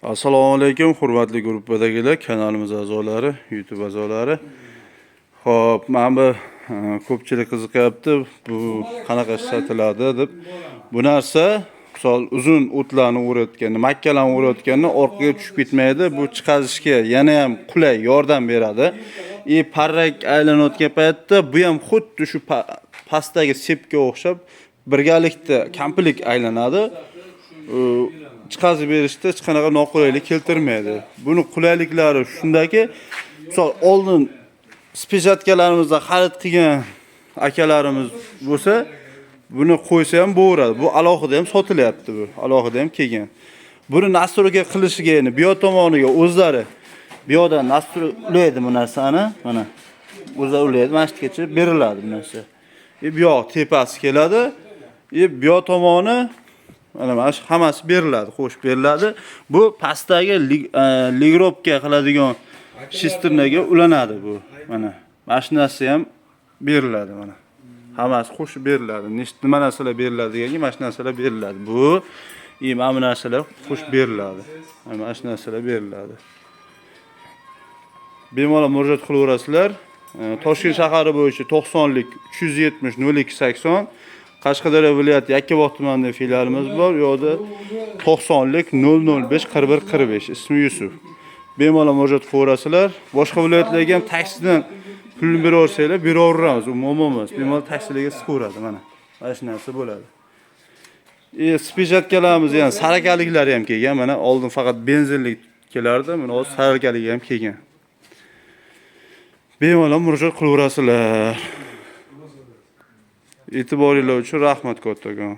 Assalomu alaykum, hurmatli gruppadagilar, kanalimiz a'zolari, YouTube a'zolari. Xo'p, men bu ko'pchilik qiziqyapti, bu qanaqa ishlatiladi deb. Bu narsa, misol uzun o'tlarni o'rayotganda, makkalarni o'rayotganda orqaga tushib ketmaydi. Bu chiqazishga yana ham qulay yordam beradi. Parrak aylanayotgan paytda bu ham xuddi shu pastdagi sepga o'xshab birgalikda kamplik aylanadi. Chiqazib berishda hech qanaqa noqulaylik keltirmaydi. Buni qulayliklari shundaki, misol oldin spejatkalarimizni xarid qilgan akalarimiz bo'lsa, buni qo'ysa ham bo'laveradi. Bu alohida ham sotilyapti bu. Alohida ham kelgan. Buni nastroga qilishiga, ya'ni bu tomoniga o'zlari bu yoqdan nastroy ulaydi bu narsani, mana. O'zlari ulaydi, mana shungacha beriladi bu narsa. Bu yoq tepasi keladi. Bu yoq tomoni mana hammasi beriladi, qo'shib beriladi. Bu pastdagi ligropga qiladigan shisternaga ulanadi bu. Mana mashinasi ham beriladi mana. Hammasi qo'shib beriladi. Nima narsalar beriladi deganki, mana shu narsalar beriladi. Bu mana bu narsalar qo'shib beriladi. Mana shu narsalar beriladi. Bemalol murojaat qilaverasizlar. Toshkent shahari bo'yicha 90lik 370 0280 Qashqadaryo viloyati Yakkabog' tumanida filialimiz bor. Yo'da 90lik 005 41 45. Ismi Yusuf. Bemalol murojaat qilaverasizlar. Boshqa viloyatlarga ham taksidan pul beraversanglar, beraveramiz. U muammo emas. Bemalol taksilarga siqaveradi mana. Mana shu narsa bo'ladi. Spejatkalarimiz ham sarakaliklari ham kelgan. Mana oldin faqat benzinlik kelardi, mana hozir sarakaligi ham kelgan. Bemalol murojaat qilaverasizlar. E'tiboringlar uchun rahmat kattakon.